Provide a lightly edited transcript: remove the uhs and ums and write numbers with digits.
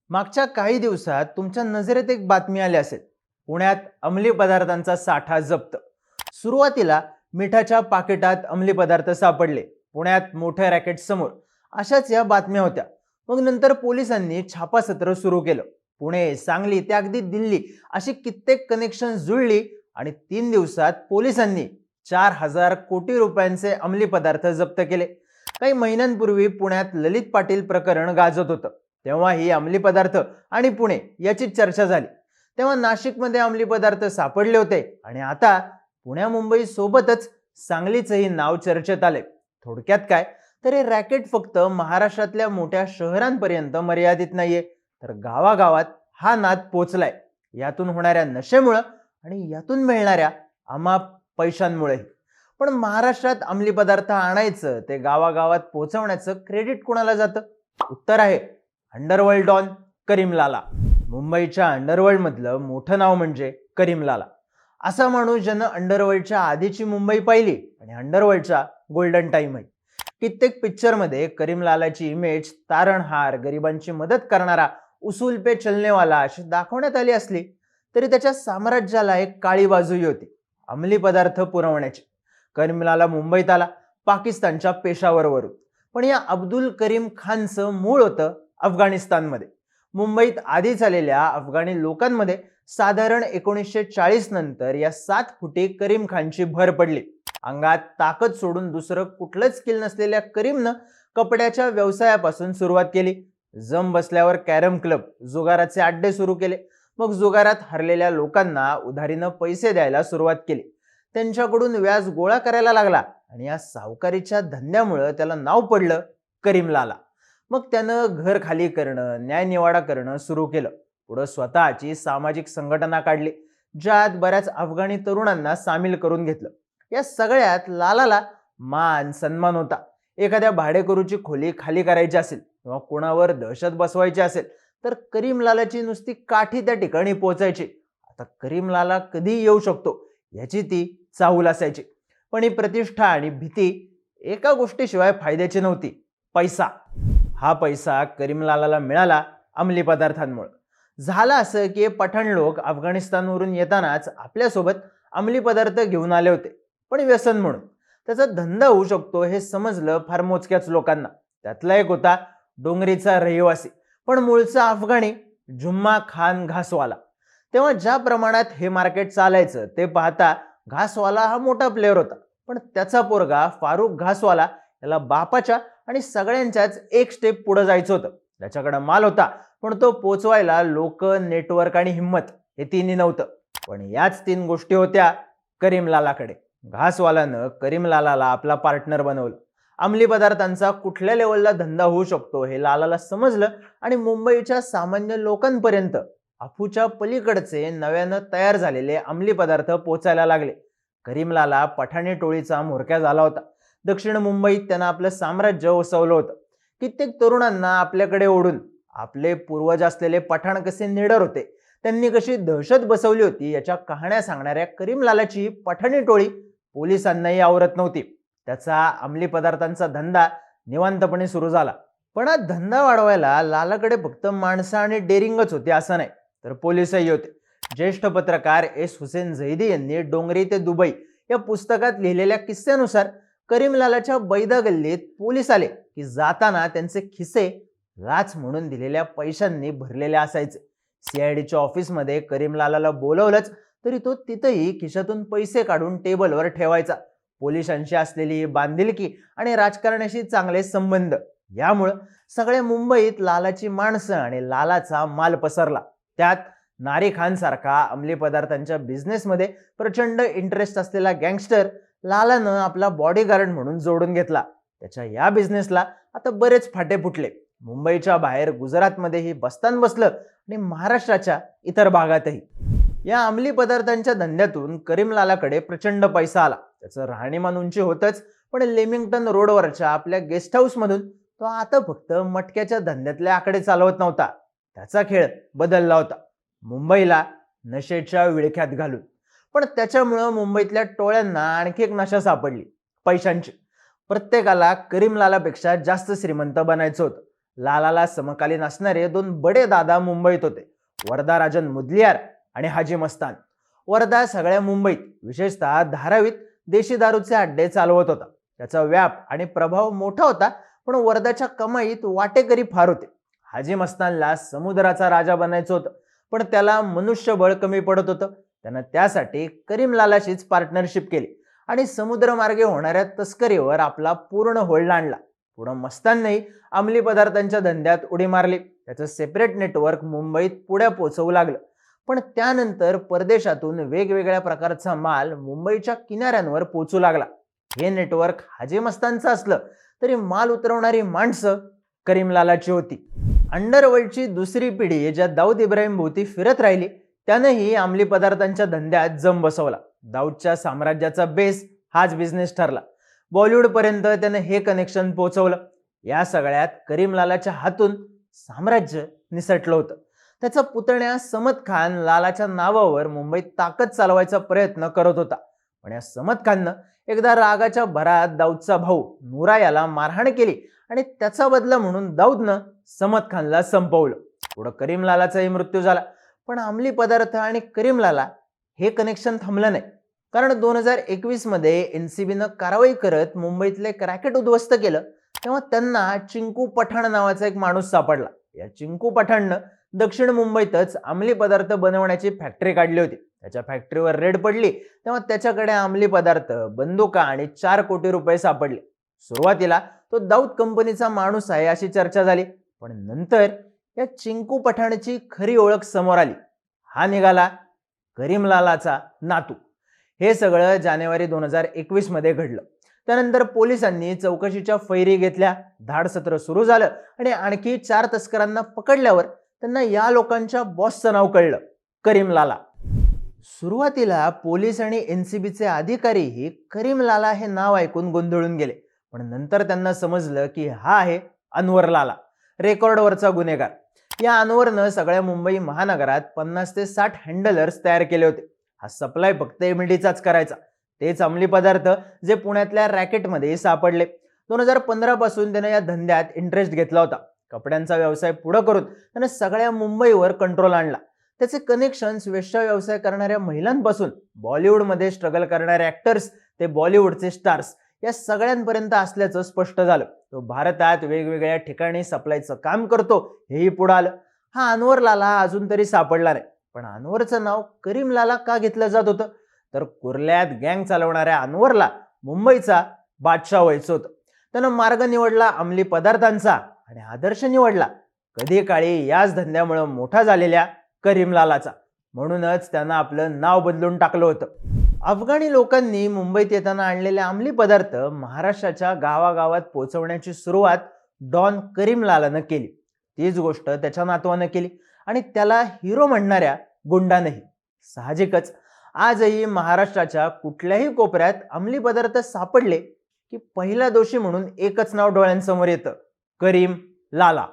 मागच्या काही दिवसात तुमच्या नजरेत एक बातमी आली असेल. पुण्यात अंमली पदार्थांचा साठा जप्त. सुरुवातीला मिठाच्या पाकिटात अंमली पदार्थ सापडले, पुण्यात मोठ्या रॅकेट समोर, अशाच या बातम्या होत्या. मग नंतर पोलिसांनी छापासत्र सुरू केलं. पुणे, सांगली ते अगदी दिल्ली अशी कित्येक कनेक्शन जुळली आणि 3 दिवसात पोलिसांनी 4,000 कोटी रुपयांचे अंमली पदार्थ जप्त केले. काही महिन्यांपूर्वी पुण्यात ललित पाटील प्रकरण गाजत होतं. तेव्हा ही अंमली पदार्थ आणि पुणे याची चर्चा झाली. तेव्हा नाशिकमध्ये अंमली पदार्थ सापडले होते आणि आता पुण्या मुंबई सोबतच सांगलीचंही नाव चर्चेत आले. थोडक्यात काय, तर हे रॅकेट फक्त महाराष्ट्रातल्या मोठ्या शहरांपर्यंत मर्यादित नाहीये, तर गावागावात हा नाद पोचलाय. यातून होणाऱ्या नशेमुळं आणि यातून मिळणाऱ्या अमाप पैशांमुळेही. पण महाराष्ट्रात अंमली पदार्थ आणायचं, ते गावागावात पोहोचवण्याचं क्रेडिट कोणाला जातं? उत्तर आहे अंडरवर्ल्ड डॉन करीम लाला. मुंबईच्या अंडरवर्ल्ड मधलं मोठं नाव म्हणजे करीम लाला. असा माणूस ज्यानं अंडरवर्ल्डच्या आधीची मुंबई पाहिली आणि अंडरवर्ल्डचा गोल्डन टाइम आहे. कित्येक पिक्चर मध्ये करीम लालाची इमेज तारणहार, गरिबांची मदत करणारा, उसूल पे चलनेवाला अशी दाखवण्यात आली असली तरी त्याच्या साम्राज्याला एक काळी बाजूही होती, अंमली पदार्थ पुरवण्याची. करीम लाला मुंबईत आला पाकिस्तानच्या पेशावरवरून, पण या अब्दुल करीम खानचं मूळ होतं अफगाणिस्तानमध्ये. मुंबईत आधीच आलेल्या अफगाणी लोकांमध्ये साधारण 1940 नंतर या 7 फुटी करीम खानची भर पडली. अंगात ताकद सोडून दुसरं कुठलंच स्किल नसलेल्या करीमनं कपड्याच्या व्यवसायापासून सुरुवात केली. जम बसल्यावर कॅरम क्लब, जुगाराचे अड्डे सुरू केले. मग जुगारात हरलेल्या लोकांना उधारीनं पैसे द्यायला सुरुवात केली. त्यांच्याकडून व्याज गोळा करायला लागला आणि या सावकारीच्या धंद्यामुळे त्याला नाव पडलं करीम लाला. मग त्यानं घर खाली करणं, न्यायनिवाडा करणं सुरू केलं. पुढं स्वतःची सामाजिक संघटना काढली, ज्यात बऱ्याच अफगाणी तरुणांना सामील करून घेतलं. या सगळ्यात लालाला मान सन्मान होता. एखाद्या भाडेकरूची खोली खाली करायची असेल किंवा कोणावर दहशत बसवायची असेल तर करीम लालाची नुसती काठी त्या ठिकाणी पोहोचायची. आता करीम लाला कधी येऊ शकतो याची ती चाहूल असायची. पण ही प्रतिष्ठा आणि भीती एका गोष्टीशिवाय फायद्याची नव्हती, पैसा. हा पैसा करीम लालाला मिळाला अंमली पदार्थांमुळे. झालं असं की पठाण लोक अफगाणिस्तानवरून येतानाच आपल्यासोबत अंमली पदार्थ घेऊन आले होते, पण व्यसन म्हणून. त्याचा धंदा होऊ शकतो हे समजलं फार मोजक्याच लोकांना. त्यातला एक होता डोंगरीचा रहिवासी पण मूळचा अफगाणी, जुम्मा खान घासवाला. तेव्हा ज्या प्रमाणात हे मार्केट चालायचं ते पाहता घासवाला हा मोठा प्लेअर होता. पण त्याचा पोरगा फारुख घासवाला याला बापाच्या आणि सगळ्यांच्याच एक स्टेप पुढे जायचं होतं. त्याच्याकडे माल होता, पण तो पोचवायला लोक, नेटवर्क आणि हिम्मत हे तिन्ही नव्हतं. पण याच 3 गोष्टी होत्या करीम लालाकडे. घासवालानं करीम लालाला आपला पार्टनर बनवलं. अंमली पदार्थांचा कुठल्या लेवलला धंदा होऊ शकतो हे लालाला समजलं आणि मुंबईच्या सामान्य लोकांपर्यंत अफूच्या पलीकडचे नव्यानं तयार झालेले अंमली पदार्थ पोचायला लागले. करीम लाला पठाणी टोळीचा म्होरक्या झाला होता. दक्षिण मुंबईत त्यानं आपलं साम्राज्य वसवलं होतं. कित्येक तरुणांना आपल्याकडे ओढून आपले पूर्वज असलेले पठाण कसे निडर होते, त्यांनी कशी दहशत बसवली होती याच्या कहाण्या सांगणाऱ्या करीम लालाची पठाणी टोळी पोलिसांनाही आवरत नव्हती. त्याचा अंमली पदार्थांचा धंदा निवांतपणे सुरू झाला. पण हा धंदा वाढवायला लालाकडे फक्त माणसं आणि डेअरिंगच होती असं नाही, तर पोलिसही होते. ज्येष्ठ पत्रकार एस हुसेन झैदी यांनी डोंगरी ते दुबई या पुस्तकात लिहिलेल्या किस्स्यानुसार करीम लालाच्या बैदा गल्लीत पोलीस आले की जाताना त्यांचे खिसे लाच म्हणून दिलेल्या पैशांनी भरलेले असायचे. सीआयडीच्या ऑफिसमध्ये करीम लालाला बोलवलंच तरी तो तिथेही खिशातून पैसे काढून टेबलवर ठेवायचा. पोलिसांशी असलेली बांधिलकी आणि राजकारणाशी चांगले संबंध यामुळं सगळ्या मुंबईत लालाची माणसं आणि लालाचा माल पसरला. त्यात नारी खान सारखा अंमली पदार्थांच्या बिझनेसमध्ये प्रचंड इंटरेस्ट असलेला गँगस्टर लालानं आपला बॉडीगार्ड म्हणून जोडून घेतला. त्याच्या या बिझनेसला आता बरेच फाटे फुटले. मुंबईच्या बाहेर गुजरातमध्येही बस्तान बसलं आणि महाराष्ट्राच्या इतर भागातही. या अंमली पदार्थांच्या धंद्यातून करीम लालाकडे प्रचंड पैसा आला. त्याचं राहणीमान उंची होतच, पण लेमिंग्टन रोडवरच्या आपल्या गेस्ट हाऊस मधून तो आता फक्त मटक्याच्या धंद्यातले आकडे चालवत नव्हता. त्याचा खेळ बदलला होता, मुंबईला नशेच्या विळख्यात घालून. पण त्याच्यामुळं मुंबईतल्या टोळ्यांना आणखी एक नशा सापडली, पैशांची. प्रत्येकाला करीम लालापेक्षा जास्त श्रीमंत बनायचं होतं. लालाला समकालीन असणारे दोन बडे दादा मुंबईत होते, वरदा राजन मुदलियार आणि हाजी मस्तान. वरदा सगळ्या मुंबईत, विशेषतः धारावीत देशी दारूचे अड्डे चालवत होता. त्याचा व्याप आणि प्रभाव मोठा होता, पण वरदाच्या कमाईत वाटेकरी फार होते. हाजी मस्तानला समुद्राचा राजा बनायचं होतं, पण त्याला मनुष्यबळ कमी पडत होतं. त्यानं त्यासाठी करीम लालाशीच पार्टनरशिप केली आणि समुद्रमार्गे होणाऱ्या तस्करीवर आपला पूर्ण होल्ड आणला. पुढं मस्ताननेही अंमली पदार्थांच्या धंद्यात उडी मारली. त्याचं सेपरेट नेटवर्क मुंबईत पुढे पोहोचवू लागलं. पण त्यानंतर परदेशातून वेगवेगळ्या प्रकारचा माल मुंबईच्या किनाऱ्यांवर पोहोचू लागला. हे नेटवर्क हाजी मस्तानचं असलं तरी माल उतरवणारी माणसं करीम लालाची होती. अंडरवर्ल्डची दुसरी पिढी ज्या दाऊद इब्राहिम भोवती फिरत राहिली, त्यानंही अंमली पदार्थांच्या धंद्यात जम बसवला. दाऊदच्या साम्राज्याचा बेस हाच बिझनेस ठरला. बॉलिवूड पर्यंत त्याने हे कनेक्शन पोहोचवलं. या सगळ्यात करीम लालाच्या हातून साम्राज्य निसटलं होतं. त्याचा पुतण्या समद खान लालाच्या नावावर मुंबईत ताकद चालवायचा प्रयत्न करत होता. पण या समद खाननं एकदा रागाच्या भरात दाऊदचा भाऊ नूरा याला मारहाण केली आणि त्याचा बदला म्हणून दाऊदनं समद खानला संपवलं. पुढं करीम लालाचाही मृत्यू झाला. पण अंमली पदार्थ आणि करीम लाला हे कनेक्शन थांबलं नाही. कारण 2021 मध्ये एनसीबीनं कारवाई करत मुंबईतले रॅकेट उद्ध्वस्त केलं, तेव्हा त्यांना चिंकू पठाण नावाचा एक माणूस सापडला. या चिंकू पठाणनं दक्षिण मुंबईतच अंमली पदार्थ बनवण्याची फॅक्टरी काढली होती. त्याच्या फॅक्टरीवर रेड पडली तेव्हा त्याच्याकडे अंमली पदार्थ, बंदुका आणि 4 कोटी रुपये सापडले. सुरुवातीला तो दाऊद कंपनीचा माणूस आहे अशी चर्चा झाली, पण नंतर या चिंकू पठाणची खरी ओळख समोर आली. हा निघाला करीम लालाचा नातू. हे सगळं जानेवारी 2021 मध्ये घडलं. त्यानंतर पोलिसांनी चौकशीच्या फैरी घेतल्या. धाडसत्र सुरू झालं आणि आणखी 4 तस्करांना पकडल्यावर त्यांना या लोकांच्या बॉसचं नाव कळलं, करीम लाला. सुरुवातीला पोलीस आणि एनसीबीचे अधिकारीही करीम लाला हे नाव ऐकून गोंधळून गेले. पण नंतर त्यांना समजलं की हा आहे अनवर लाला, रेकॉर्डवरचा गुन्हेगार. या अनवरनं सगळ्या मुंबई महानगरात 50 ते 60 हँडलर्स तयार केले होते. हा सप्लाय फक्त एमडीचाच करायचा. तेच अंमली पदार्थ जे पुण्यातल्या रॅकेटमध्ये सापडले. 2015 पासून त्याने या धंद्यात इंटरेस्ट घेतला होता. कपड्यांचा व्यवसाय पुढे करून त्याने सगळ्या मुंबईवर कंट्रोल आणला. त्याचे कनेक्शन्स वेश्या व्यवसाय करणाऱ्या महिलांपासून बॉलिवूडमध्ये स्ट्रगल करणारे ऍक्टर्स ते बॉलिवूडचे स्टार्स या सगळ्यांपर्यंत असल्याचं स्पष्ट झालं. तो भारतात वेगवेगळ्या ठिकाणी सप्लायचं काम करतो हेही पुढे आलं. हा अनवर लाला अजून तरी सापडला नाही. पण अनवरचं नाव करीम लाला का घेतलं जात होतं? तर कुर्ल्यात गँग चालवणाऱ्या अनवरला मुंबईचा बादशाह व्हायचं होतं. त्यानं मार्ग निवडला अंमली पदार्थांचा आणि आदर्श निवडला कधी काळी याच धंद्यामुळे मोठा झालेल्या करीम लालाचा. म्हणूनच त्यानं आपलं नाव बदलून टाकलं होतं. अफगाणी लोकांनी मुंबईत येताना आणलेले अंमली पदार्थ महाराष्ट्राच्या गावागावात पोहोचवण्याची सुरुवात डॉन करीम लालानं केली. तीच गोष्ट त्याच्या नातवानं केली आणि त्याला हिरो म्हणणाऱ्या गुंडानंही. साहजिकच आजही महाराष्ट्राच्या कुठल्याही कोपऱ्यात अंमली पदार्थ सापडले की पहिला दोषी म्हणून एकच नाव डोळ्यांसमोर येतं, करीम लाला.